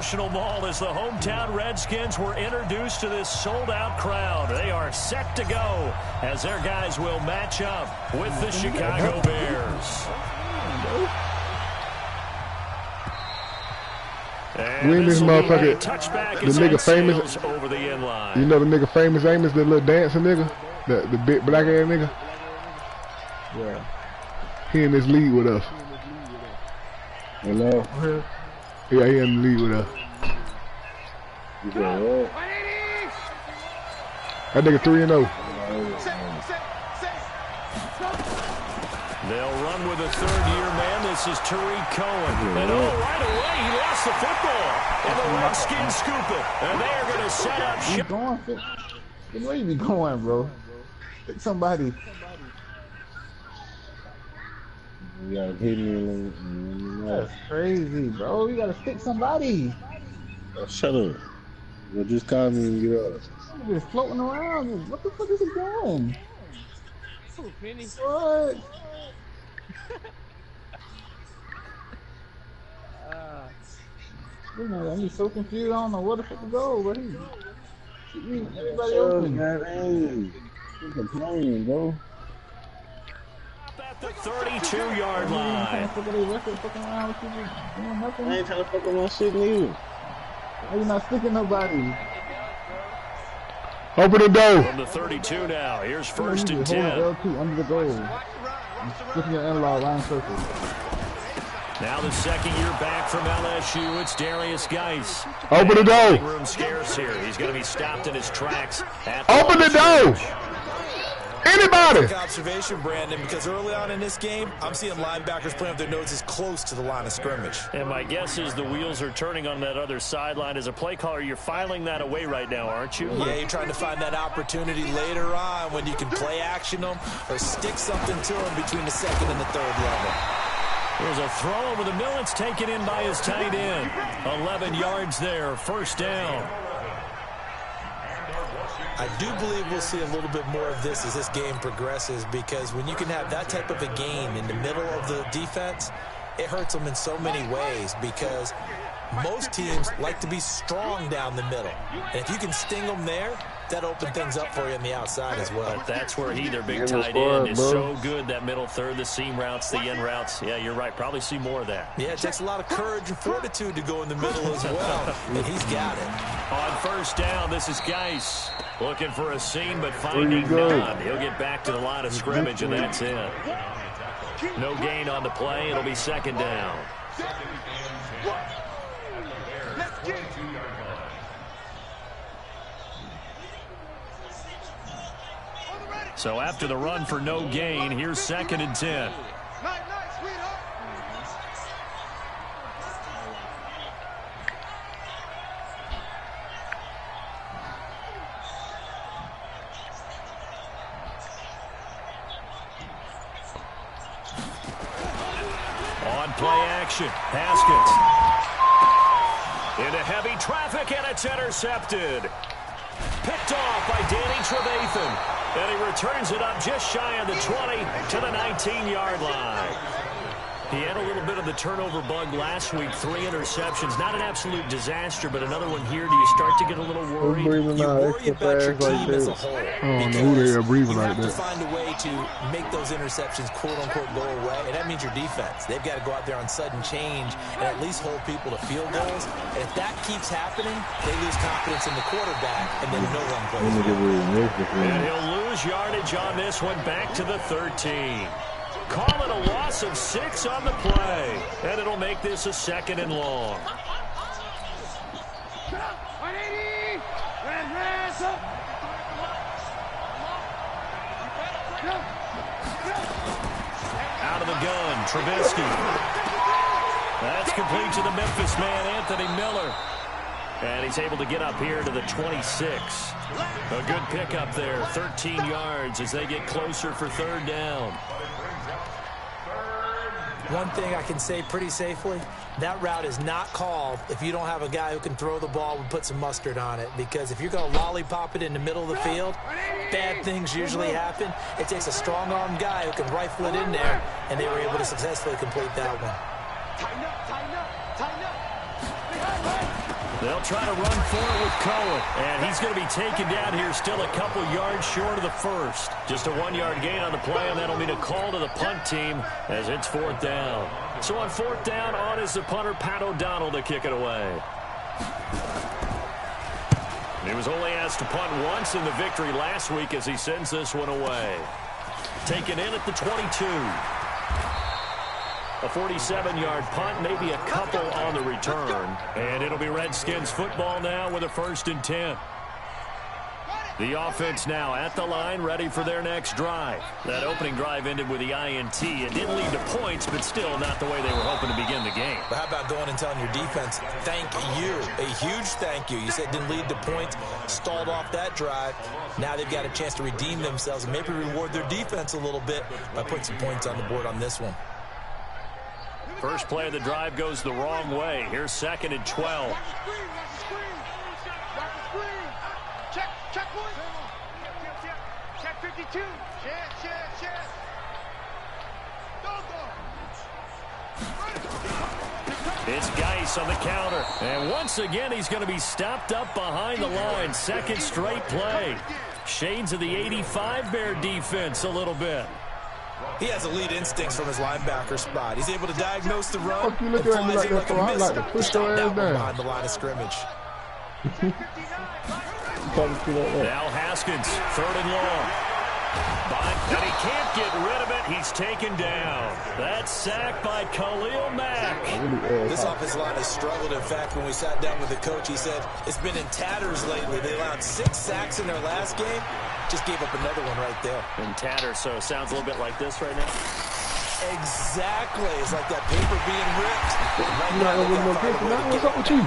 National Mall as the hometown Redskins were introduced to this sold-out crowd. They are set to go as their guys will match up with the Chicago Bears. We in this motherfucker, the nigga famous, over the inline. You know the nigga famous Amos, the little dancing nigga, the big black ass nigga? Yeah. He in this league with us. Hello? Yeah, he in the league with us. You got what? That nigga 3-0. They'll run with a third-year man. This is Tariq Cohen. And right away, he lost the football. And the Redskins scoop it. And they are going to set up. You going? Where you be going, bro? Pick somebody. You gotta hit me. That's crazy, bro. You gotta stick somebody. Oh, shut up. You just call me and get up. I'm just floating around. What the fuck is he doing? What? I'm just so confused. I don't know where the fuck to go, but everybody open. Hey, you're playing, bro. At the 32-yard line. I ain't trying to fuck with my shit neither. Why you not sticking nobody? Open the door. From the 32 now. Here's first and 10. L2 under the goal. Sticking your analog line circle. Now the second-year back from LSU, it's Darius Geis. Open the door. Room scarce here. He's going to be stopped in his tracks. Open the door. Anybody. Observation, Brandon, because early on in this game, I'm seeing linebackers playing with their noses close to the line of scrimmage. And my guess is the wheels are turning on that other sideline. As a play caller, you're filing that away right now, aren't you? Yeah, you're trying to find that opportunity later on when you can play action them or stick something to them between the second and the third level. There's a throw over the middle. It's taken in by his tight end. 11 yards there, first down. I do believe we'll see a little bit more of this as this game progresses, because when you can have that type of a game in the middle of the defense, it hurts them in so many ways, because most teams like to be strong down the middle. And if you can sting them there, that opens things up for you on the outside as well. But that's where their big tight end is so good, that middle third, the seam routes, the in routes. Yeah, you're right. Probably see more of that. Yeah, it takes a lot of courage and fortitude to go in the middle as well, and he's got it. On first down, this is Geis. Looking for a seam, but finding none. He'll get back to the line of scrimmage, and that's it. No gain on the play. It'll be second down. So after the run for no gain, here's second and 10. On play action, Haskins. Into heavy traffic, and it's intercepted. Picked off by Danny Trevathan. And he returns it up just shy of the 20 to the 19-yard line. He had a little bit of the turnover bug last week, 3 interceptions. Not an absolute disaster, but another one here. Do you start to get a little worried? You worry about your team as a whole. I don't know who they are breathing like that. You have to find a way to make those interceptions, quote-unquote, go away, and that means your defense. They've got to go out there on sudden change and at least hold people to field goals. And if that keeps happening, they lose confidence in the quarterback, and then no one plays. And he'll lose yardage on this one, back to the 13. Call it a loss of 6 on the play, and it'll make this a second and long. Out of the gun, Trubisky. That's complete to the Memphis man, Anthony Miller. And he's able to get up here to the 26. A good pickup there, 13 yards as they get closer for third down. One thing I can say pretty safely, that route is not called if you don't have a guy who can throw the ball and put some mustard on it. Because if you're going to lollipop it in the middle of the field, bad things usually happen. It takes a strong-armed guy who can rifle it in there, and they were able to successfully complete that one. They'll try to run for it with Cohen. And he's going to be taken down here still a couple yards short of the first. Just a 1-yard gain on the play, and that'll mean a call to the punt team as it's 4th down. So on 4th down, on is the punter, Pat O'Donnell, to kick it away. He was only asked to punt once in the victory last week as he sends this one away. Taken in at the 22. A 47-yard punt, maybe a couple on the return. And it'll be Redskins football now with a 1st and 10. The offense now at the line, ready for their next drive. That opening drive ended with the INT. It didn't lead to points, but still not the way they were hoping to begin the game. But how about going and telling your defense, thank you, a huge thank you. You said it didn't lead to points, stalled off that drive. Now they've got a chance to redeem themselves and maybe reward their defense a little bit by putting some points on the board on this one. First play of the drive goes the wrong way. Here's 2nd and 12. Check 52. Check. It's Geis on the counter. And once again, he's going to be stopped up behind the line. 2nd straight play. Shades of the 85 Bear defense a little bit. He has elite instincts from his linebacker spot. He's able to diagnose the run. Fuck you looking at me like that for? I like to push your ass down behind the line of scrimmage. Now Haskins, 3rd and long. And he can't get rid of it. He's taken down. That's sacked by Khalil Mack. This offensive line has struggled. In fact, when we sat down with the coach, he said it's been in tatters lately. They allowed 6 sacks in their last game. Just gave up another one right there. In tatters, so it sounds a little bit like this right now. Exactly. It's like that paper being ripped. What's up with you?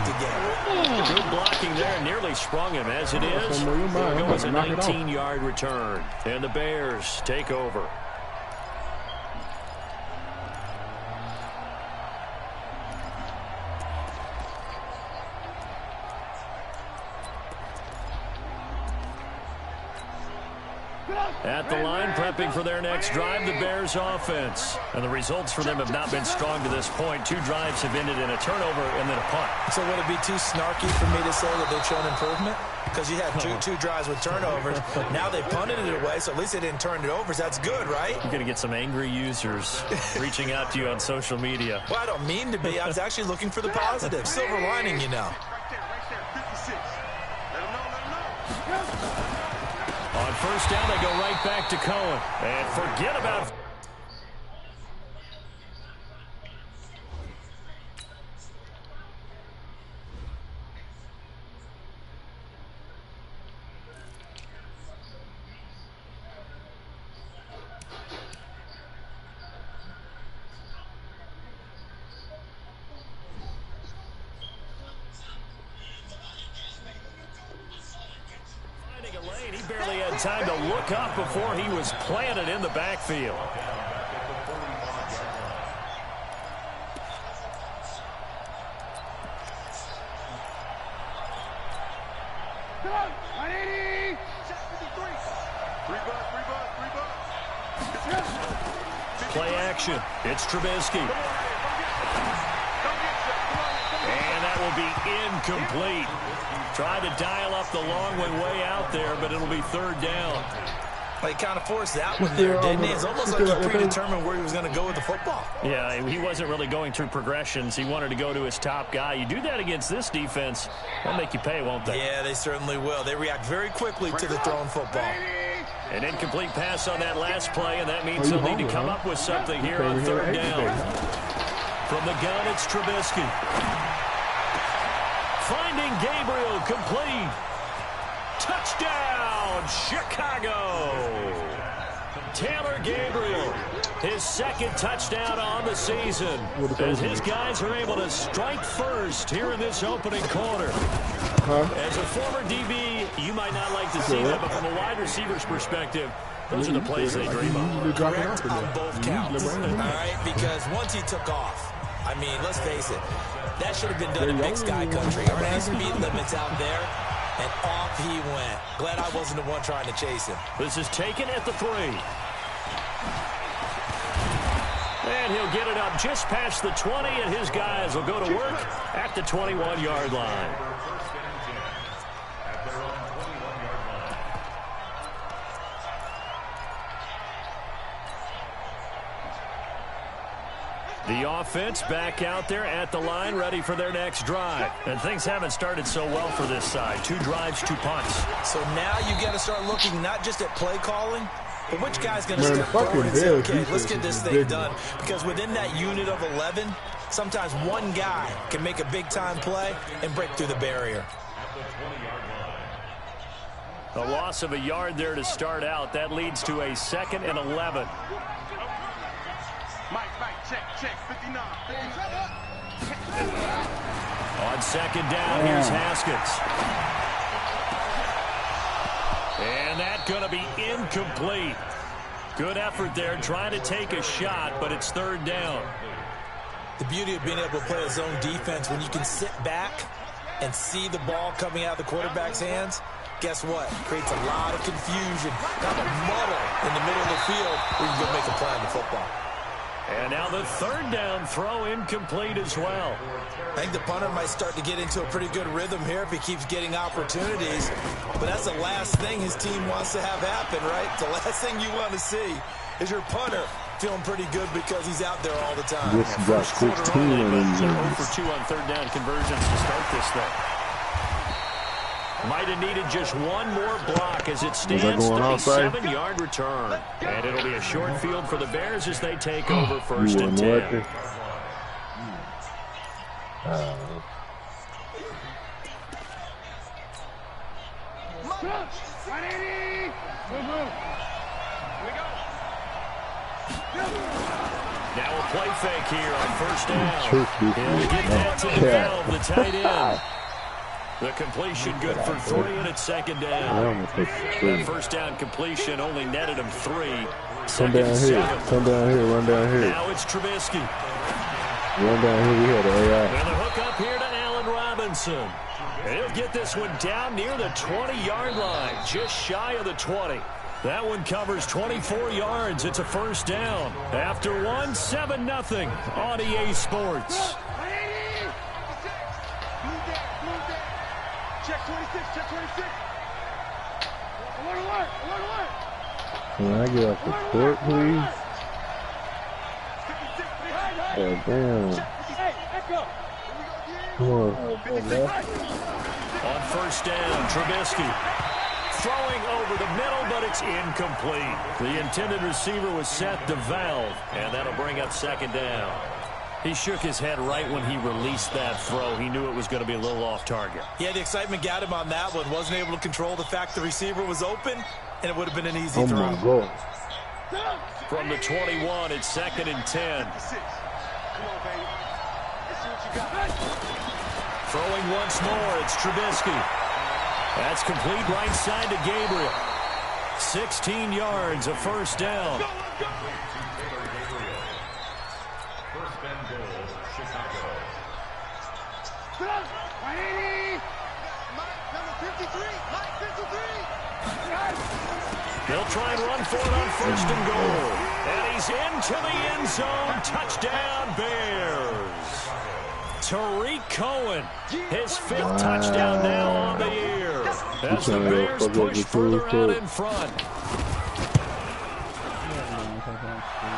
Good blocking there. Nearly sprung him as it is. There goes a 19-yard return. And the Bears take over. At the line, prepping for their next drive, the Bears offense. And the results for them have not been strong to this point. 2 drives have ended in a turnover and then a punt. So would it be too snarky for me to say that they've shown improvement? Because you had two drives with turnovers. Now they punted it away, so at least they didn't turn it over. So that's good, right? You're going to get some angry users reaching out to you on social media. Well, I don't mean to be. I was actually looking for the positive. Silver lining, you know. On 1st down, they go right back to Cohen. And forget about... He barely had time to look up before he was planted in the backfield. Play action. It's Trubisky. And that will be incomplete. Tried to dial up the long way out there, but it'll be 3rd down. Well, he kind of forced that one there, didn't he? It's almost like he predetermined where he was going to go with the football. Yeah, he wasn't really going through progressions. He wanted to go to his top guy. You do that against this defense, they'll make you pay, won't they? Yeah, they certainly will. They react very quickly to the thrown football. An incomplete pass on that last play, and that means they'll need to come up with something here on 3rd down. From the gun, it's Trubisky. Finding Gabriel, complete. Touchdown, Chicago. Taylor Gabriel, his 2nd touchdown on the season, as his guys are able to strike first here in this opening quarter. As a former DB, you might not like to see that, but from a wide receiver's perspective, those are the plays they dream of. Correct on both counts, all right, because once he took off, I mean, let's face it, that should have been done in Big Sky Country. Already speed limits out there, and off he went. Glad I wasn't the one trying to chase him. This is taken at the 3. And he'll get it up just past the 20, and his guys will go to work at the 21-yard line. The offense back out there at the line, ready for their next drive. And things haven't started so well for this side. 2 drives, 2 punts. So now you got to start looking not just at play calling, but which guy's going to step forward and say, okay, let's get this thing done. Because within that unit of 11, sometimes one guy can make a big-time play and break through the barrier. A loss of a yard there to start out. That leads to a 2nd and 11. Mike, check, 59. On 2nd down, here's Haskins. And that's going to be incomplete. Good effort there, trying to take a shot, but it's 3rd down. The beauty of being able to play a zone defense, when you can sit back and see the ball coming out of the quarterback's hands, guess what? Creates a lot of confusion, kind of muddle in the middle of the field where you can go make a play on the football. And now the 3rd down throw incomplete as well. I think the punter might start to get into a pretty good rhythm here if he keeps getting opportunities. But that's the last thing his team wants to have happen, right? The last thing you want to see is your punter feeling pretty good because he's out there all the time. This got 16 on these. 0 for 2 on 3rd down conversions to start this thing. Might have needed just one more block as it stands. 37-yard return. And it'll be a short field for the Bears as they take over 1st and 10. Now a play fake here on 1st down. He'll get that to Bell, the tight end. The completion good for 3, and it's 2nd down. That 1st down completion only netted him 3. Come down here, run down here. Now it's Trubisky. Run down here, we had an AI. And the hook up here to Allen Robinson. And he'll get this one down near the 20-yard line, just shy of the 20. That one covers 24 yards. It's a 1st down. After 7-0 on EA Sports. Check 26. Alert. Can I get off the court, please? Oh, damn. Come on. On 1st down, Trubisky throwing over the middle, but it's incomplete. The intended receiver was set to Valve, and that'll bring up 2nd down. He shook his head right when he released that throw. He knew it was going to be a little off target. Yeah, the excitement got him on that one. Wasn't able to control the fact the receiver was open, and it would have been an easy throw. Oh, my God. From the 21, it's 2nd and 10. Throwing once more, it's Trubisky. That's complete right side to Gabriel. 16 yards, a 1st down. They'll try and run for it on 1st and goal. And he's into the end zone. Touchdown, Bears. Tariq Cohen, his 5th touchdown now on the year. As the Bears push further out in front.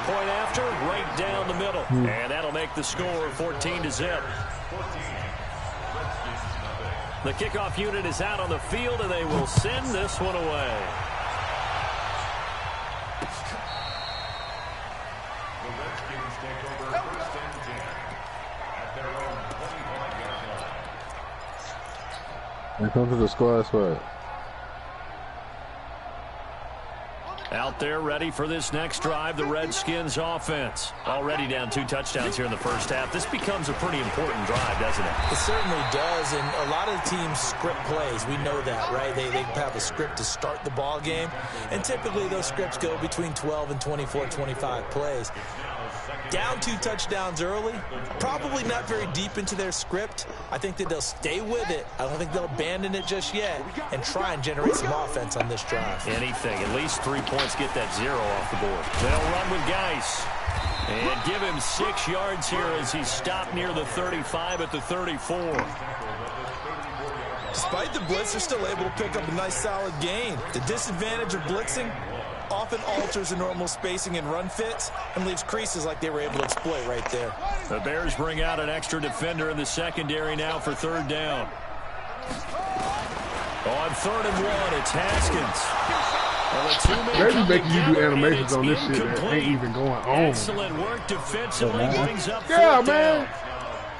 Point after, right down the middle. And that'll make the score 14-0. The kickoff unit is out on the field, and they will send this one away. The Redskins take over 1st and 10 at their own 25-yard line. Here comes to the squad sweat. Out there ready for this next drive, the Redskins offense. Already down 2 touchdowns here in the 1st half. This becomes a pretty important drive, doesn't it? It certainly does, and a lot of teams script plays. We know that, right? They have a script to start the ball game, and typically those scripts go between 12 and 24, 25 plays. Down 2 touchdowns early, probably not very deep into their script. I think that they'll stay with it. I don't think they'll abandon it just yet and try and generate some offense on this drive. Anything, at least 3 points, get that 0 off the board. They'll run with Geis and give him 6 yards here as he stopped near the 35 at the 34. Despite the blitz, they're still able to pick up a nice solid gain. The disadvantage of blitzing, often alters the normal spacing and run fits and leaves creases like they were able to exploit right there. The Bears bring out an extra defender in the secondary now for third down. On 3rd and 1, it's Haskins. They're just making you do animations on this shit that ain't even going on. Excellent work defensively, brings up fourth down.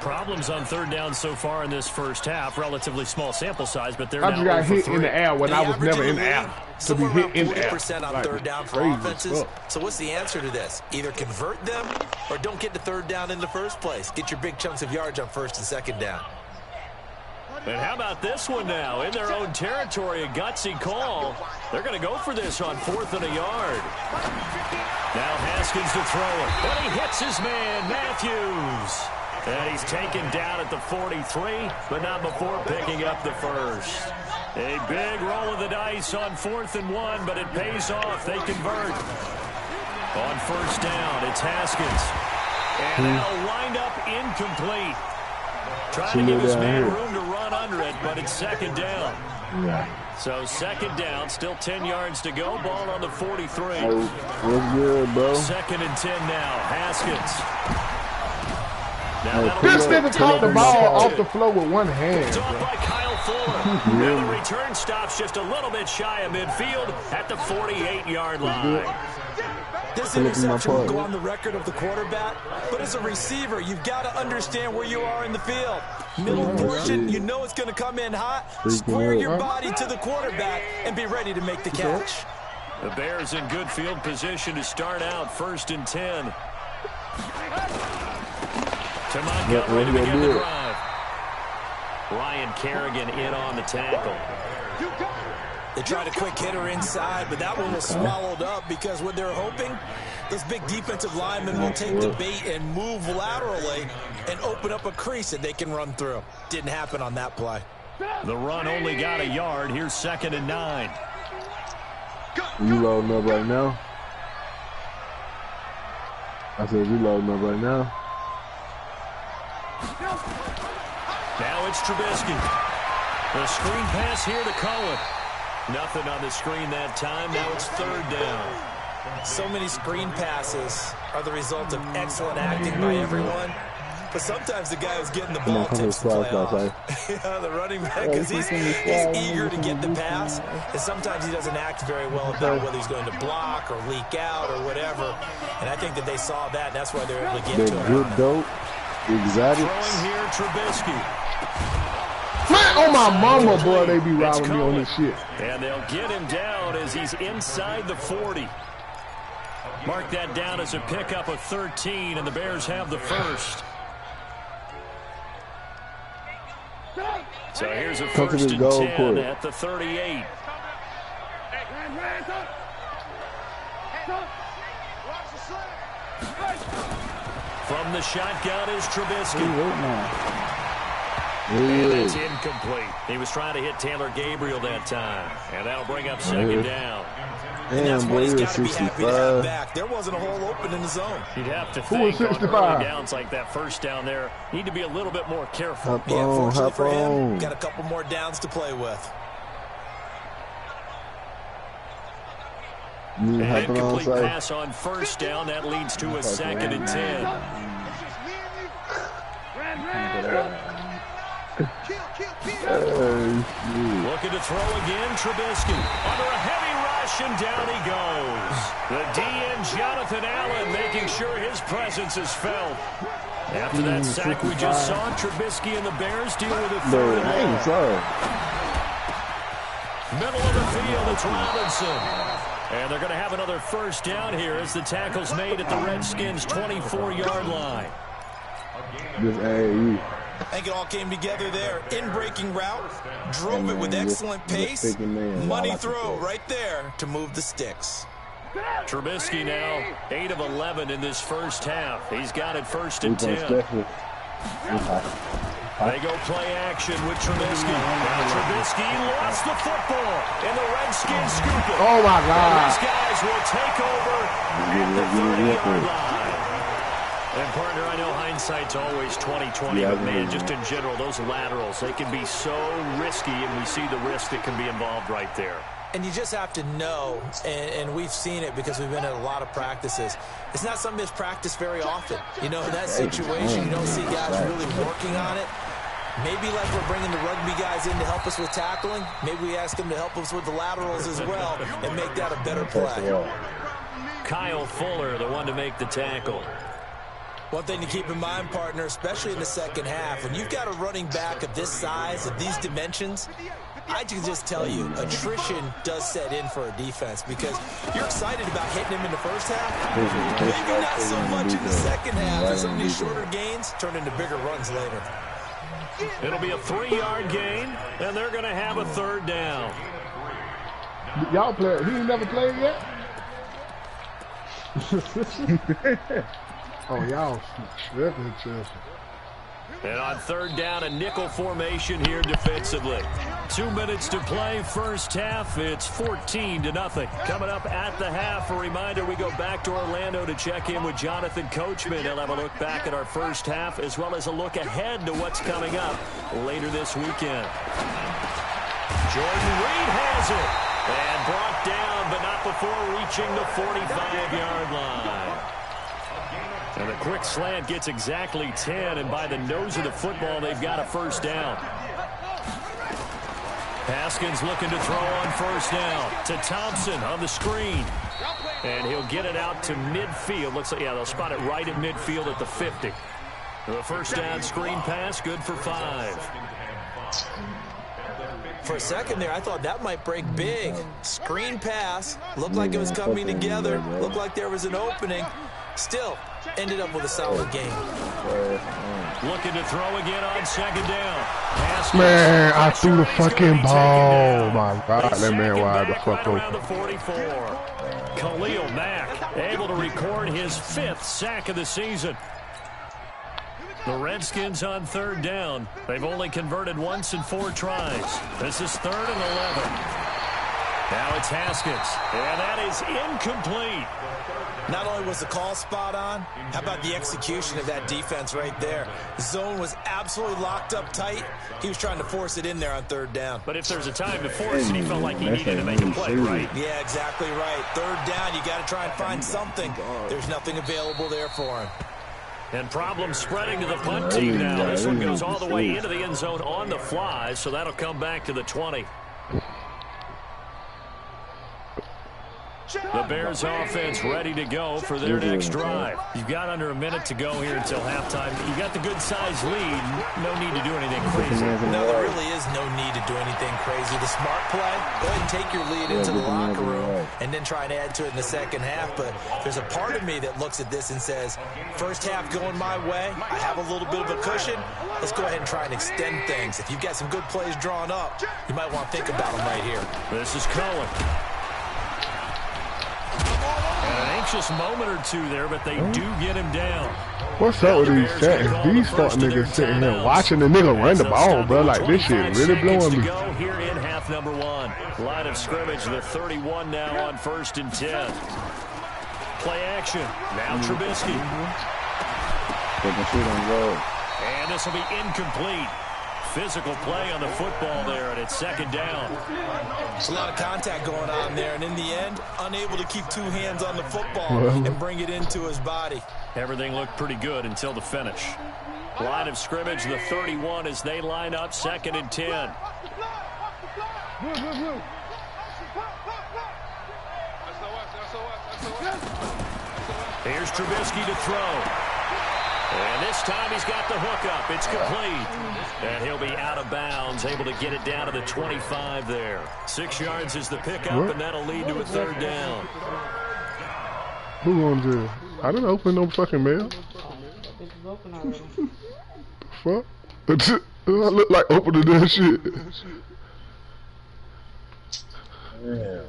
Problems on 3rd down so far in this first half. Relatively small sample size, but they're now just got hit in the air when I was never in the air. To be hit in the air. 40% on 3rd down for offenses. So what's the answer to this? Either convert them or don't get to 3rd down in the first place. Get your big chunks of yards on 1st and 2nd down. And how about this one now? In their own territory, a gutsy call. They're going to go for this on 4th and a yard. Now Haskins to throw it. But he hits his man, Matthews. And he's taken down at the 43, but not before picking up the first. A big roll of the dice on 4th and 1, but it pays off. They convert. On 1st down, it's Haskins. And that'll wind up incomplete. Trying to give his man room to run under it, but it's 2nd down. So 2nd down, still 10 yards to go. Ball on the 43. What's good, bro? 2nd and 10 now. Haskins. This nigga caught the ball off the floor with one hand. It's off by Kyle Fuller. Now the return stops just a little bit shy of midfield at the 48-yard line. This interception will go on the record of the quarterback, but as a receiver, you've got to understand where you are in the field. Middle portion, you know it's going to come in hot. Square your body to the quarterback and be ready to make the catch. The Bears in good field position to start out 1st and 10. To Montgomery to begin the drive. Ryan Kerrigan in on the tackle. They tried a quick hitter inside, but that one was swallowed up because what they're hoping, those big defensive linemen will take the bait and move laterally and open up a crease that they can run through. Didn't happen on that play. The run only got a yard. Here's 2nd and 9. You loading up right now? I said you loading up right now? Now it's Trubisky. The screen pass here to Cohen. Nothing on the screen that time. Now it's 3rd down. So many screen passes are the result of excellent acting by everyone. But sometimes the guy who's getting the ball tips the play off. Yeah, the running back, because he's eager to get the pass. And sometimes he doesn't act very well about whether he's going to block or leak out or whatever. And I think that they saw that, and that's why they're able to get to him. Good dope. Exotic. Throwing here, Trubisky. Man, oh my mama, boy, they be robbing me on this shit. And they'll get him down as he's inside the 40. Mark that down as a pickup of 13, and the Bears have the first. So here's a 1st and 10 at the 38. From the shotgun is Trubisky. And it's incomplete. He was trying to hit Taylor Gabriel that time. And that'll bring up 2nd down. And that's what he's got to be happy to have back. There wasn't a hole open in the zone. You'd have to think on early downs like that 1st down there, need to be a little bit more careful. Fortunately for him, got a couple more downs to play with. An incomplete pass on 1st down. That leads to a 2nd and 10. Looking to throw again, Trubisky. Under a heavy rush, and down he goes. The DN, Jonathan Allen, making sure his presence is felt. After that sack we just saw, Trubisky and the Bears deal with a 3rd and 1. Middle of the field, it's Robinson. And they're going to have another 1st down here as the tackle's made at the Redskins' 24-yard line. I think it all came together there. In-breaking route, drove it with excellent pace. Money throw right there to move the sticks. Trubisky now 8 of 11 in this first half. He's got it 1st and 10. They go play action with Trubisky. Now Trubisky lost the football, and the Redskins scoop it. Oh, my God. And these guys will take over at the 30-yard line. And, partner, I know hindsight's always 20/20, but, man, just in general, those laterals, they can be so risky, and we see the risk that can be involved right there. And you just have to know, and we've seen it because we've been at a lot of practices. It's not something that's practiced very often. You know, in that situation, you don't see guys really working on it. Maybe like we're bringing the rugby guys in to help us with tackling. Maybe we ask them to help us with the laterals as well and make that a better play. Kyle Fuller, the one to make the tackle. One thing to keep in mind, partner, especially in the second half, when you've got a running back of this size, of these dimensions, I can just tell you, attrition does set in for a defense because you're excited about hitting him in the first half. Maybe not so much in the second half, as some of these shorter gains turn into bigger runs later. It'll be a 3-yard gain, and they're going to have a third down. Y'all play. He ain't never played yet? Oh, y'all tripping. And on third down, a nickel formation here defensively. 2 minutes to play, first half. It's 14-0. Coming up at the half, a reminder, we go back to Orlando to check in with Jonathan Coachman. He'll have a look back at our first half as well as a look ahead to what's coming up later this weekend. Jordan Reed has it. And brought down, but not before reaching the 45-yard line. And the quick slant gets exactly 10, and by the nose of the football, they've got a first down. Haskins looking to throw on first down to Thompson on the screen. And he'll get it out to midfield. Looks like, yeah, they'll spot it right at midfield at the 50. The first down screen pass, good for 5. For a second there, I thought that might break big. Screen pass, looked like it was coming together, looked like there was an opening. Still, ended up with a solid game. Looking to throw again on second down. Man, I threw the fucking ball. My God, that man wide the fuck around the open. 44. Khalil Mack able to record his 5th sack of the season. The Redskins on third down. They've only converted once in 4 tries. This is 3rd and 11. Now it's Haskins, and that is incomplete. Not only was the call spot on, how about the execution of that defense right there? The zone was absolutely locked up tight. He was trying to force it in there on third down. But if there's a time to force it, he felt like he needed to make a play, right? Yeah, exactly right. Third down, you got to try and find something. There's nothing available there for him. And problems spreading to the punt team now. This one goes all the way into the end zone on the fly, so that'll come back to the 20. The Bears offense ready to go for their next drive. You've got under a minute to go here until halftime. You've got the good-sized lead. No need to do anything crazy. No, there really is no need to do anything crazy. The smart play, go ahead and take your lead into the locker room and then try and add to it in the second half. But there's a part of me that looks at this and says, first half going my way, I have a little bit of a cushion. Let's go ahead and try and extend things. If you've got some good plays drawn up, you might want to think about them right here. This is Cohen. An anxious moment or two there, but they do get him down. What's up with these settings? These fuck niggas sitting here watching the nigga run the ball, bro. Like, this shit really blowing me. Go here in half number 1. Line of scrimmage, the 31 now on 1st and 10. Play action. Now Trubisky. And this will be incomplete. Physical play on the football there, and it's second down. There's a lot of contact going on there, and in the end, unable to keep 2 hands on the football and bring it into his body. Everything looked pretty good until the finish. Line of scrimmage, the 31 as they line up, 2nd and 10. Here's Trubisky to throw. And this time he's got the hook up. It's complete. And he'll be out of bounds, able to get it down to the 25 there. 6 yards is the pickup, and that'll lead to a third down. Who owns it? I didn't open no fucking mail. Fuck? I look like opening that shit. Yeah.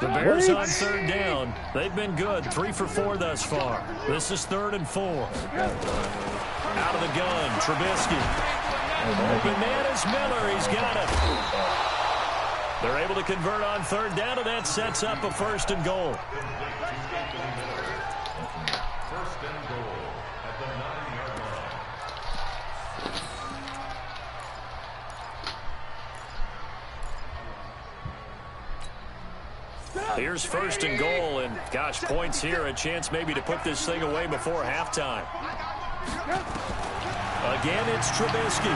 The Bears on third down. They've been good. 3 for 4 thus far. This is 3rd and 4. Out of the gun, Trubisky. Open man is Miller. He's got it. They're able to convert on third down, and that sets up a 1st and goal. 1st and goal at the 9-yard line. Here's 1st and goal, and gosh, points here. A chance maybe to put this thing away before halftime. Again, it's Trubisky.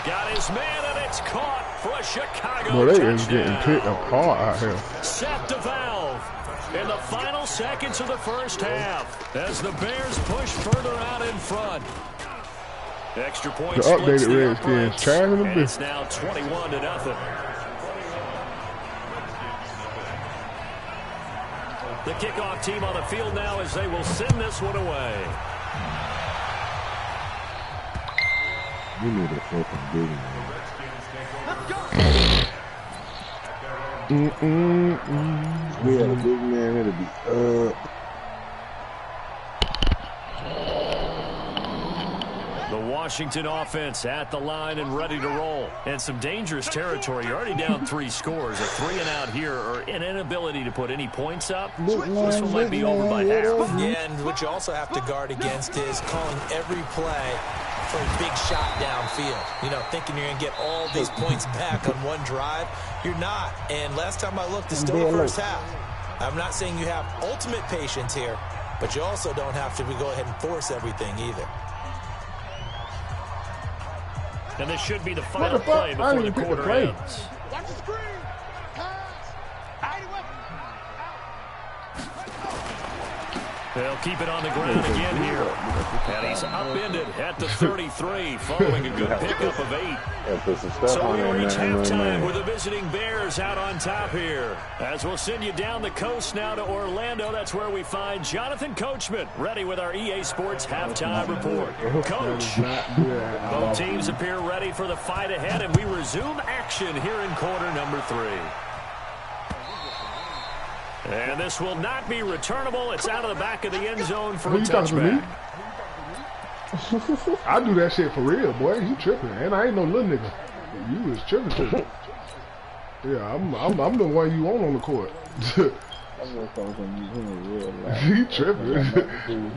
Got his man, and it's caught for a Chicago Well, they touchdown. is getting picked apart out here. Set the valve in the final seconds of the first half as the Bears push further out in front. Extra point The splits updated the Redskins uprights, charging them and bit. it's now 21-0. The kickoff team on the field now as they will send this one away. We need a fucking big man. We had a big man, it'll be The Washington offense at the line and ready to roll. And some dangerous territory. You're already down 3 scores. A 3-and-out here or an inability to put any points up. This one might be over by half. Yeah, and what you also have to guard against is calling every play for a big shot downfield. You know, thinking you're going to get all these points back on one drive. You're not. And last time I looked, it's still the first half. I'm not saying you have ultimate patience here, but you also don't have to go ahead and force everything either. And this should be the final play before the quarter ends. Watch the screen. They'll keep it on the ground again here. And he's upended at the 33 following a good pickup of 8. So we reach halftime with the visiting Bears out on top here. As we'll send you down the coast now to Orlando. That's where we find Jonathan Coachman ready with our EA Sports halftime report. Coach, both teams appear ready for the fight ahead, and we resume action here in quarter number 3. And this will not be returnable. It's out of the back of the end zone for a touchback. I do that shit for real, boy. You tripping. And I ain't no little nigga. You was tripping too. Yeah, I'm the one you want on the court. You tripping.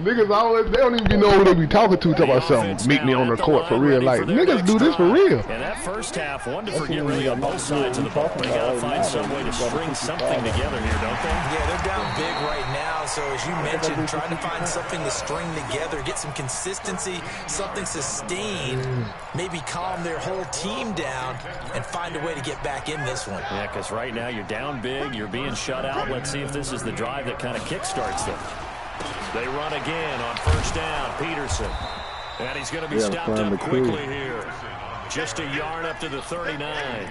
Niggas always, they don't even know who they be talking to about something. Meet me on the court for real. Like, niggas do this for real. And that first half, one to forget really on both sides of the ball. They got to find some way to string something together here, don't they? Yeah, they're down big right now. So as you mentioned, trying to find something to string together, get some consistency, something sustained, maybe calm their whole team down and find a way to get back in this one. Yeah, because right now you're down big, you're being shut out. Let's see if this is the drive that kind of kickstarts them. They run again on first down. Peterson. And he's going to be stopped up quickly here. Just a yard up to the 39.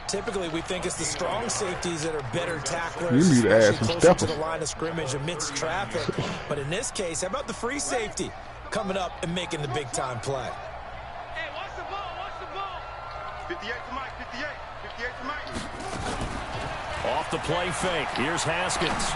Typically, we think it's the strong safeties that are better tacklers, You need to add especially some closer to steppers. the line of scrimmage amidst traffic. But in this case, how about the free safety coming up and making the big-time play? Hey, watch the ball, watch the ball. 58 to Mike, 58 to Mike. Off the play fake. Here's Haskins.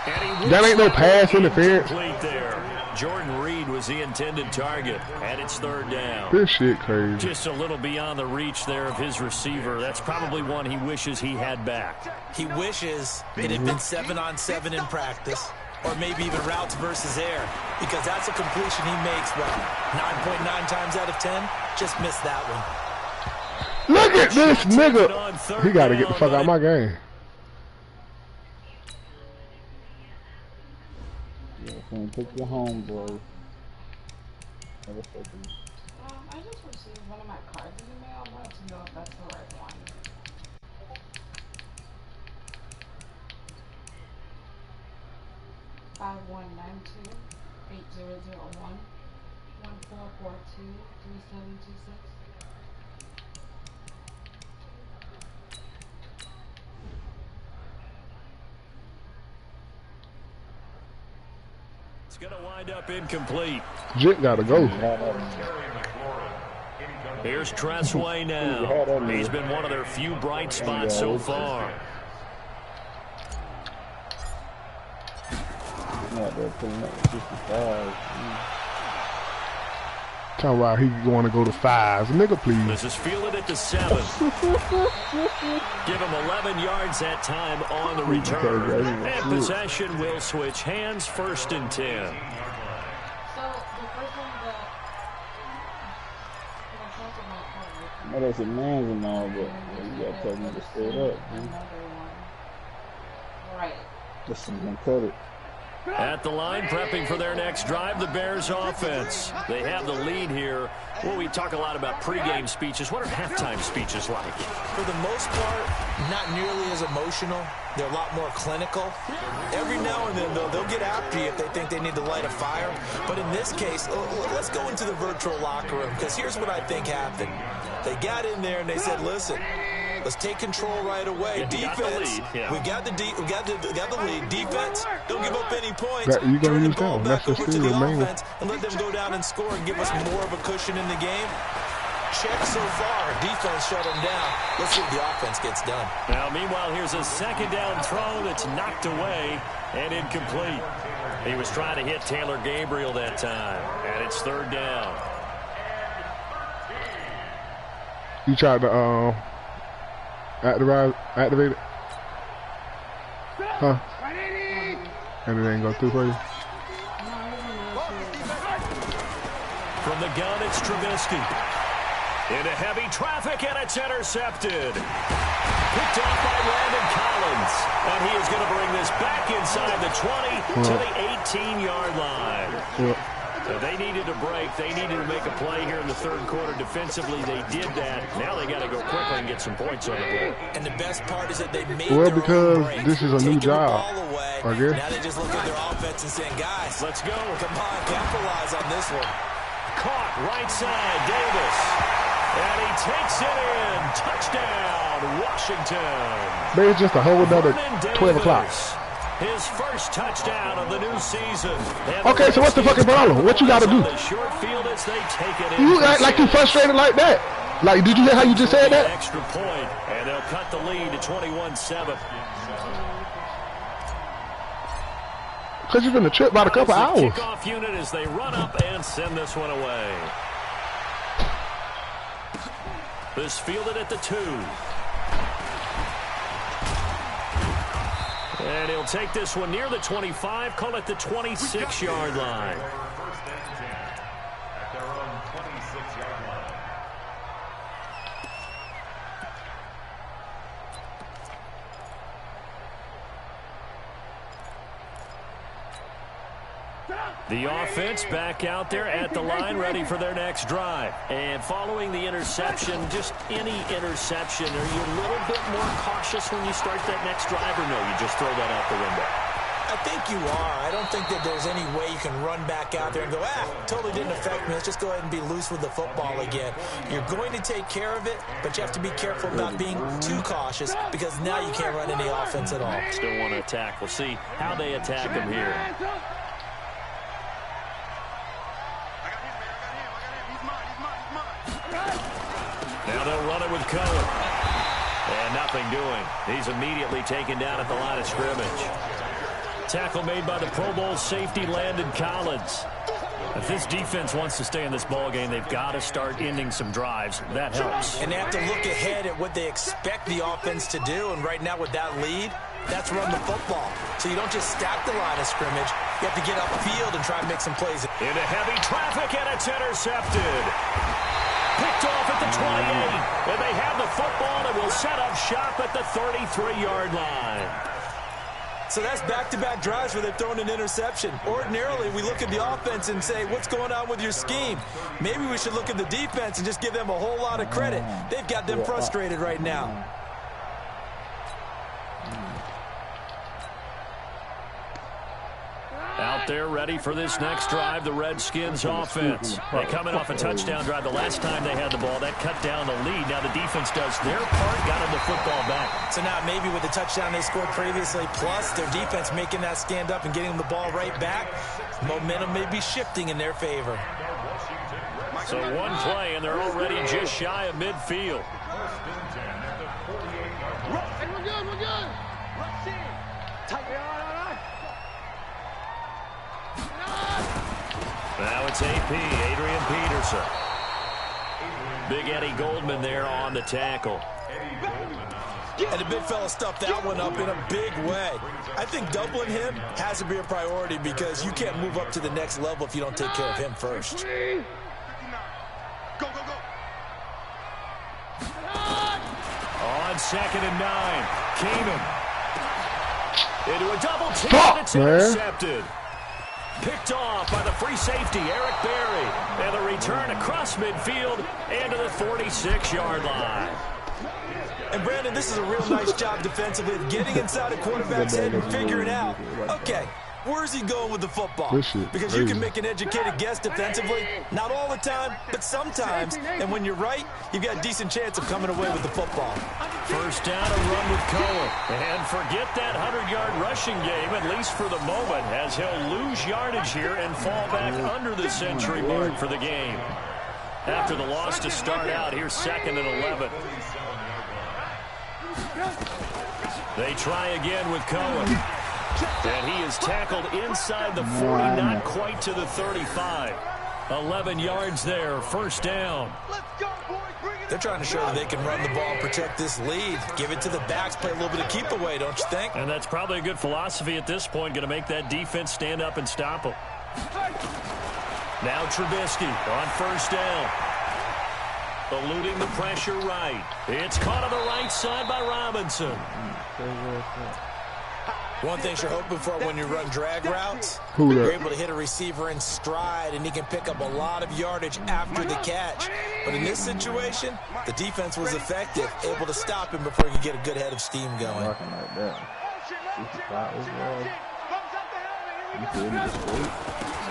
And he That ain't no pass interference. complete there. Jordan Reed was the intended target, and it's third down. This shit crazy. Just a little beyond the reach there of his receiver. That's probably one he wishes he had back. He wishes it had been 7-on-7 in practice, or maybe even routes versus air, because that's a completion he makes, what, 9.9 times out of 10? Just missed that one. Look at this nigga. He got to get the fuck out of my game. Pick your homeboy. I just received one of my cards in the mail. I wanted to know if that's the right one. Five 1442-3726. It's going to wind up incomplete. Jit got to go. Here's Tressway now. He's been one of their few bright spots so far. Talking about he want to go to 5s. Nigga, please. This is fielded at the 7. Give him 11 yards that time on the return. And possession will switch hands, 1st and 10. I know that's a man's and all, but you gotta tell me to stay up, man. Right. Listen, I'm gonna cut it. At the line, prepping for their next drive, the Bears offense. They have the lead here. Well, we talk a lot about pregame speeches. What are halftime speeches like? For the most part, not nearly as emotional. They're a lot more clinical. Every now and then, though, they'll get after you if they think they need to light a fire. But in this case, let's go into the virtual locker room, because here's what I think happened. They got in there and they said, listen, let's take control right away. Defense, we got the lead. Defense, don't give up any points. You gonna Turn the use ball that? back over to the offense and let them go down and score and give us more of a cushion in the game. Check so far. Defense shut them down. Let's see if the offense gets done. Now, meanwhile, here's a 2nd down throw that's knocked away and incomplete. He was trying to hit Taylor Gabriel that time, and it's 3rd down. You tried to activate it? Huh? And it ain't go through for you? From the gun, it's Trubisky. Into heavy traffic, and it's intercepted. Picked off by Landon Collins. And he is going to bring this back inside the 20 to the 18-yard line. They needed a break. They needed to make a play here in the 3rd quarter. Defensively, they did that. Now they got to go quickly and get some points on the board. And the best part is that they made because this is a new job, I guess. Now they just look at their offense and saying, guys, let's go. Come on, capitalize on this one. Caught right side, Davis. And he takes it in. Touchdown, Washington. Man, it's just a whole another 12 o'clock. His first touchdown of the new season. Okay, so what's the fucking problem? What you got to do? Short field as they take it in. You act like you frustrated like that. Like, did you hear how you just said that? Extra point, and they'll cut the lead to 21-7. Because you've been a trip about a couple hours. Kickoff unit as they run up and send this one away. This fielded at the 2. And he'll take this one near the 25, call it the 26-yard line. At their own 26-yard line. The offense back out there at the line, ready for their next drive. And following the interception, just any interception, are you a little bit more cautious when you start that next drive, or no, you just throw that out the window? I think you are. I don't think that there's any way you can run back out there and go, totally didn't affect me. Let's just go ahead and be loose with the football again. You're going to take care of it, but you have to be careful about being too cautious, because now you can't run any offense at all. Still want to attack. We'll see how they attack him here. Now they'll run it with Cohen. And nothing doing. He's immediately taken down at the line of scrimmage. Tackle made by the Pro Bowl safety, Landon Collins. If this defense wants to stay in this ballgame, they've got to start ending some drives. That helps. And they have to look ahead at what they expect the offense to do. And right now with that lead, that's run the football. So you don't just stack the line of scrimmage. You have to get upfield and try and make some plays. Into heavy traffic, and it's intercepted. Picked off at the 28, and they have the football and will set up shop at the 33-yard line. So that's back-to-back drives where they've thrown an interception. Ordinarily, we look at the offense and say, what's going on with your scheme? Maybe we should look at the defense and just give them a whole lot of credit. They've got them frustrated right now. Out there ready for this next drive, the Redskins offense. They're coming off a touchdown drive the last time they had the ball. That cut down the lead. Now the defense does their part, got them the football back. So now maybe with the touchdown they scored previously, plus their defense making that stand up and getting the ball right back, momentum may be shifting in their favor. So one play, and they're already just shy of midfield. We're good. Now it's AP, Adrian Peterson. Big Eddie Goldman there on the tackle. And the big fella stuffed that one up in a big way. I think doubling him has to be a priority because you can't move up to the next level if you don't take care of him first. Go. On 2nd and 9, Keenum. Into a double team, and it's intercepted. Picked off by the free safety, Eric Berry. And the return across midfield and to the 46-yard line. And, Brandon, this is a real nice job defensively of getting inside a quarterback's head and figuring out, okay, where's he going with the football? Because you can make an educated guess defensively, not all the time, but sometimes. And when you're right, you've got a decent chance of coming away with the football. First down, a run with Cohen. And forget that 100-yard rushing game, at least for the moment, as he'll lose yardage here and fall back under the century mark for the game. After the loss to start out, here's 2nd and 11. They try again with Cohen. And he is tackled inside the 40, not quite to the 35. 11 yards there, first down. They're trying to show that they can run the ball and protect this lead. Give it to the backs, play a little bit of keep away, don't you think? And that's probably a good philosophy at this point, going to make that defense stand up and stop them. Now Trubisky on first down. Eluding the pressure right. It's caught on the right side by Robinson. One thing you're hoping for when you run drag routes, you're able to hit a receiver in stride, and he can pick up a lot of yardage after the catch. But in this situation, the defense was effective, able to stop him before he could get a good head of steam going.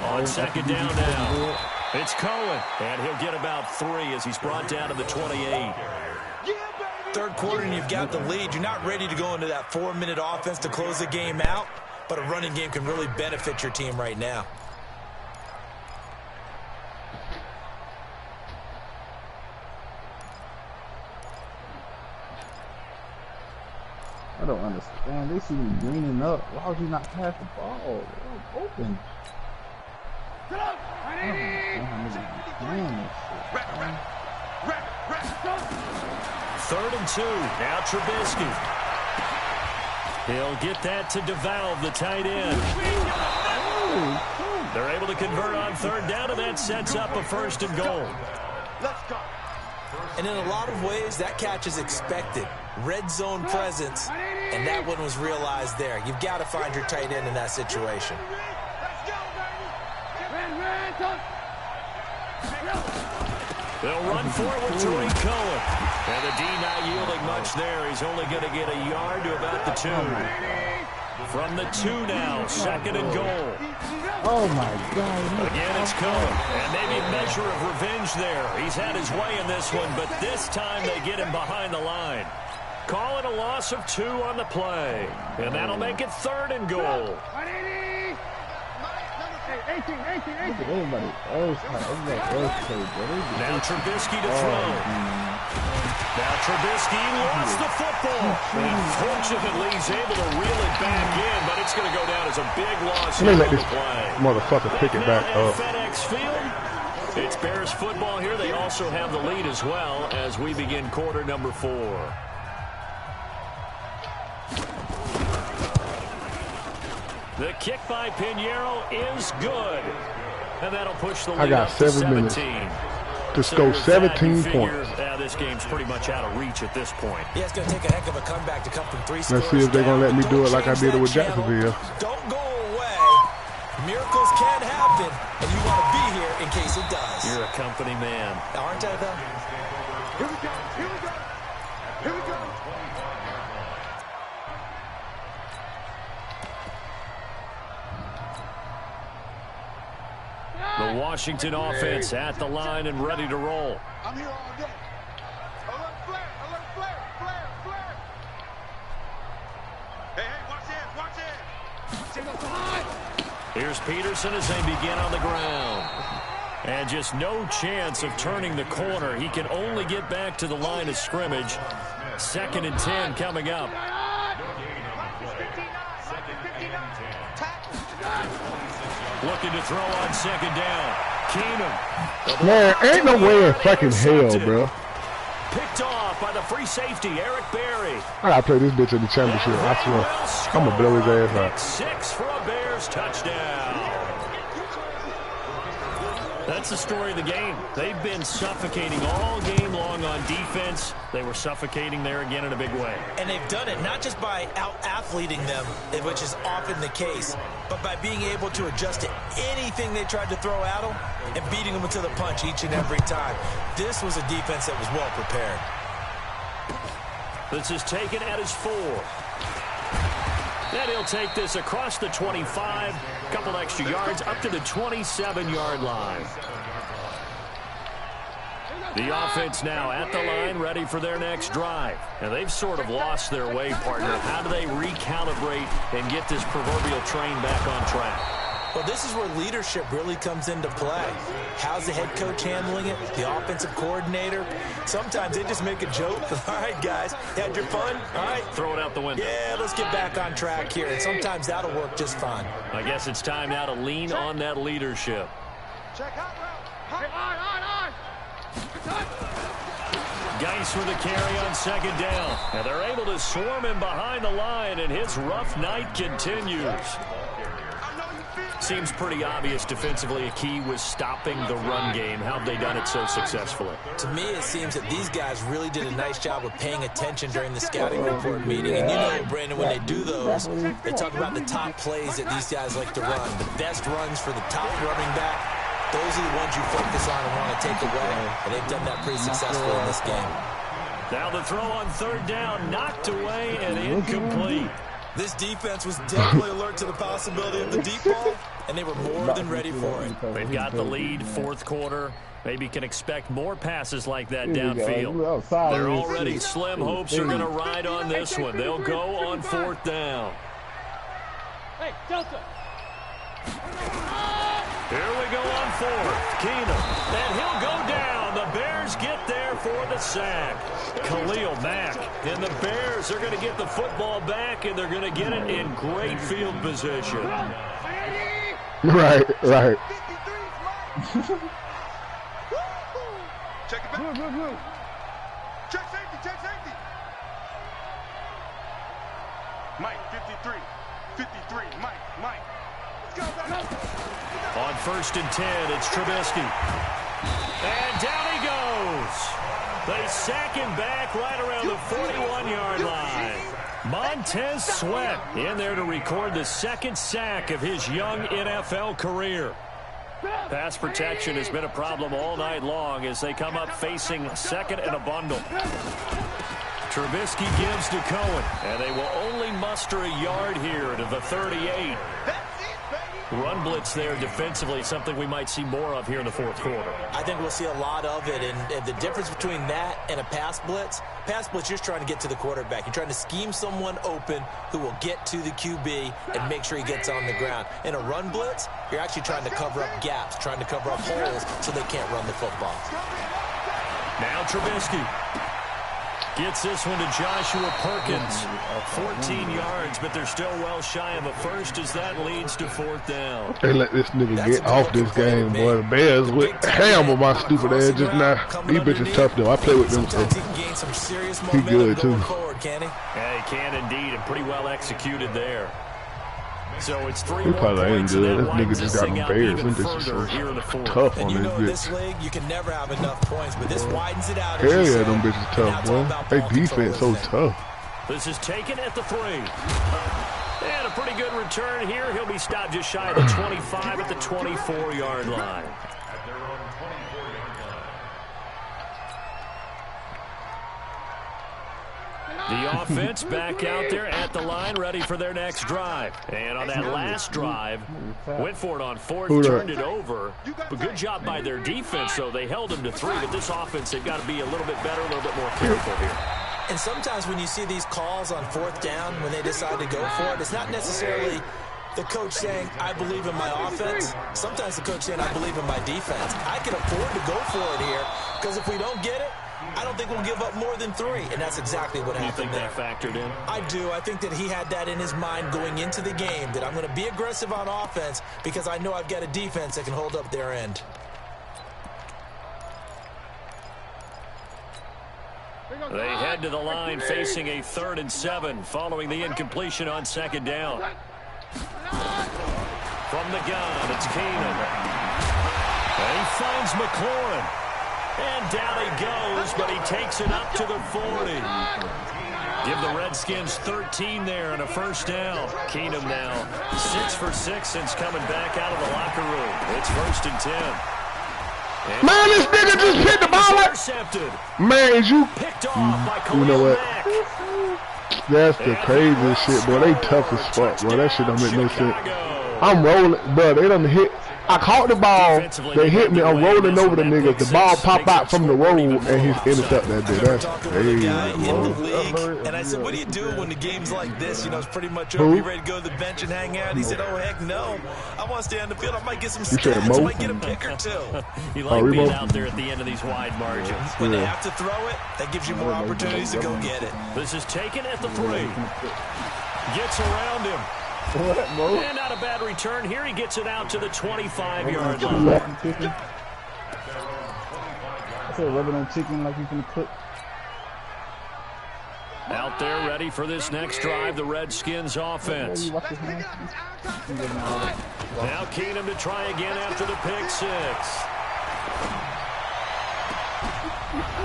On second down now, it's Cohen, and he'll get about 3 as he's brought down to the 28. Third quarter and you've got the lead. You're not ready to go into that 4-minute offense to close the game out, but a running game can really benefit your team right now. I don't understand. They see me greening up. Why would you not pass the ball? It was open. Third and 2. Now Trubisky. He'll get that to DeValve, the tight end. They're able to convert on third down, and that sets up a first and goal. And in a lot of ways, that catch is expected. Red zone presence, and that one was realized there. You've got to find your tight end in that situation. They'll run forward to Cohen. And the D not yielding much there. He's only going to get a yard to about the 2. From the 2 now, second and goal. Oh, my God. Again, it's Cohen. And maybe a measure of revenge there. He's had his way in this one, but this time they get him behind the line. Call it a loss of 2 on the play. And that'll make it third and goal. Now Trubisky to throw. Now Trubisky lost the football. Unfortunately, he's able to reel it back in, but it's going to go down as a big loss. Let me let this motherfucker pick it back up. FedEx Field. It's Bears football here. They also have the lead as well as we begin quarter number 4. The kick by Pinheiro is good. And that'll push the lead. I got 7 minutes to score 17 points. This game's pretty much out of reach at this point. Yeah, it's going to take a heck of a comeback to come from 3 scores. Let's see if they're going to let me do it like I did it with Jacksonville. Don't go away. Miracles can happen, and you want to be here in case it does. You're a company man. Aren't I, though? Here we go. The Washington offense at the line and ready to roll. I'm here all day. Alert flare. Hey, watch it. Here's Peterson as they begin on the ground. And just no chance of turning the corner. He can only get back to the line of scrimmage. 2nd and 10 coming up. Looking to throw on 2nd down. Keenum. Man, ain't no way in fucking hell, bro. Picked off by the free safety, Eric Berry. I gotta play this bitch in the championship. I swear. I'm gonna blow his ass out. Pick 6 for a Bears touchdown. That's the story of the game. They've been suffocating all game long on defense. They were suffocating there again in a big way. And they've done it not just by out-athleting them, which is often the case, but by being able to adjust to anything they tried to throw at them and beating them to the punch each and every time. This was a defense that was well prepared. This is taken at his 4. Then he'll take this across the 25, couple extra yards, up to the 27-yard line. The offense now at the line, ready for their next drive. And they've sort of lost their way, partner. How do they recalibrate and get this proverbial train back on track? Well, this is where leadership really comes into play. How's the head coach handling it? The offensive coordinator? Sometimes they just make a joke. All right, guys, had your fun? All right. Throw it out the window. Yeah, let's get back on track here. And sometimes that'll work just fine. I guess it's time now to lean on that leadership. Check hot route. Geis with a carry on 2nd down. And they're able to swarm him behind the line, and his rough night continues. Seems pretty obvious defensively a key was stopping the run game. How have they done it so successfully? To me, it seems that these guys really did a nice job of paying attention during the scouting report meeting. And you know, Brandon, when they do those, they talk about the top plays that these guys like to run. The best runs for the top running back. Those are the ones you focus on and want to take away. And they've done that pretty successfully in this game. Now the throw on 3rd down, knocked away and incomplete. This defense was definitely alert to the possibility of the deep ball, and they were more than ready for it. They've got the lead, 4th quarter. Maybe can expect more passes like that downfield. They're already slim hopes are going to ride on this one. They'll go on 4th down. Hey, Delta. Here we go on 4th. Keenum. And he'll go down. The Bears get there for the sack. Khalil Mack. And the Bears are going to get the football back, and they're going to get it in great field position. Right. Check it back. Check safety. Mike, 53, Mike. Let's go. On 1st and 10, it's Trubisky. And down he goes. They sack him back right around the 41-yard line. Montez Sweat in there to record the 2nd sack of his young NFL career. Pass protection has been a problem all night long as they come up facing 2nd and a bundle. Trubisky gives to Cohen, and they will only muster a yard here to the 38. Run blitz there defensively, something we might see more of here in the 4th quarter. I think we'll see a lot of it, and the difference between that and a pass blitz, you're just trying to get to the quarterback. You're trying to scheme someone open who will get to the QB and make sure he gets on the ground. In a run blitz, you're actually trying to cover up gaps, trying to cover up holes so they can't run the football. Now Trubisky gets this one to Joshua Perkins. 14 yards, but they're still well shy of a first as that leads to 4th down. They let this nigga get off this game, boy. The Bears with hammer my stupid ass just now. These bitches tough, though. I play with them, so he good, too. Yeah, he can indeed, and pretty well executed there. So it's 3 He more probably ain't points, good. and This that nigga winds just this got thing them out Bears. even Them bitches further so here in the 4th. tough And on you this know, in this bitch. league, you can never have enough points, but this widens it out. Hell yeah, them bitches tough, boy. They defense so tough. This is taken at the 3. And a pretty good return here. He'll be stopped just shy of the 25 at the 24-yard line. The offense back out there at the line, ready for their next drive. And on that last drive, went for it on 4th, turned it over. But good job by their defense, though. They held them to 3, but this offense, they've got to be a little bit better, a little bit more careful here. And sometimes when you see these calls on 4th down, when they decide to go for it, it's not necessarily the coach saying, I believe in my offense. Sometimes the coach saying, I believe in my defense. I can afford to go for it here because if we don't get it, I don't think we'll give up more than 3, and that's exactly what happened there. You think that factored in? I do. I think that he had that in his mind going into the game, that I'm going to be aggressive on offense because I know I've got a defense that can hold up their end. They head to the line facing a 3rd and 7 following the incompletion on 2nd down. From the gun, it's Keenan. And he finds McLaurin. And down he goes, but he takes it up to the 40. Give the Redskins 13 there and a 1st down. Keenum now 6 for 6 since coming back out of the locker room. It's 1st and 10. And man, this nigga just hit the ball like... Man, you... Picked off by You know what? Mack. That's the craziest shit, boy. They tough as fuck, bro. That shit don't make no sense. I'm rolling, bro. They done hit... I caught the ball, they hit me, I'm rolling over the niggas, the ball pop out from the road, and he's intercept that dude. That's crazy. And I said, what do you do when the game's like this? You know, it's pretty much over. You ready to go to the bench and hang out? He said, oh, heck no. I want to stay on the field. I might get some stats. I might get a pick or 2. You like being out there at the end of these wide margins. When they have to throw it, that gives you more opportunities to go get it. This is taken at the 3. Gets around him. What, bro? And not a bad return here. He gets it out to the 25-yard line. I said rubbing on chicken like you can cook. Out there ready for this next drive, the Redskins offense. Now Keenum to try again after the pick 6.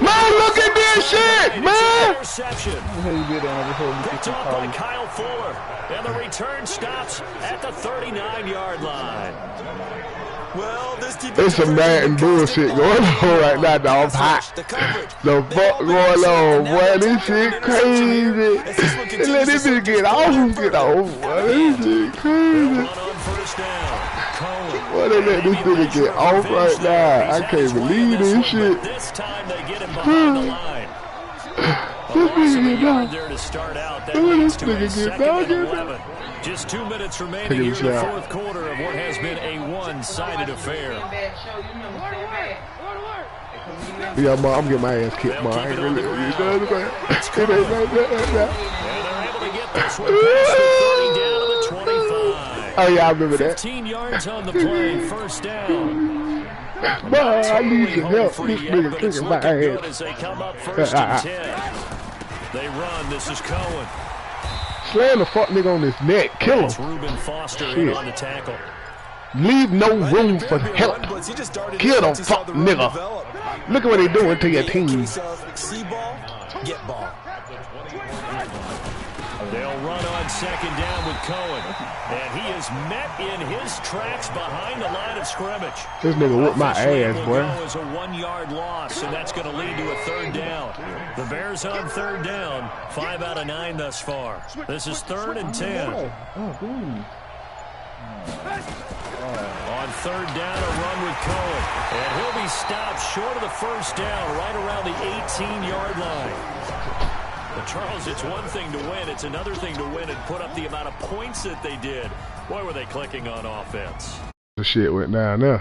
Man, look at this shit, man! Interception. Picked off by Kyle Fuller. And the return stops at the 39-yard line. Well, this There's some Madden bullshit going on right now, dog. Hot. The fuck going on, boy? This shit crazy. And let this bitch get off, boy. This shit crazy. Boy, they let this nigga get off right now. I can't believe this shit. This time they get him behind the line. This nigga get down. There to start out. That This leads to a nigga get 2nd and 11. Just 2 minutes remaining here in the 4th quarter of what has been a one-sided affair. Yeah, man, I'm getting my ass kicked, man. I ain't really gonna use that. And they're able to get this one past the 30 down to the 25. Oh, yeah, I remember that. 15 yards on the play, 1st down. Man, I need some help. This nigga kicking my ass. As they come up 1st and 10. They run. This is Cohen. Slam the fuck nigga on his neck. Kill him. Ruben Foster in on the tackle. Leave no room for help. Kill them fuck nigga. Look at what they doing to your team. See ball, get ball. They'll run on 2nd down with Cohen. And he is met in his tracks behind the line of scrimmage. This nigga whipped my ass, boy. It's a 1-yard loss, and that's going to lead to a 3rd down. The Bears on 3rd down, 5 out of 9 thus far. This is 3rd and 10. On 3rd down, a run with Cohen. And he'll be stopped short of the 1st down, right around the 18-yard line. But Charles, it's one thing to win. It's another thing to win and put up the amount of points that they did. Boy, were they clicking on offense. The shit went down there.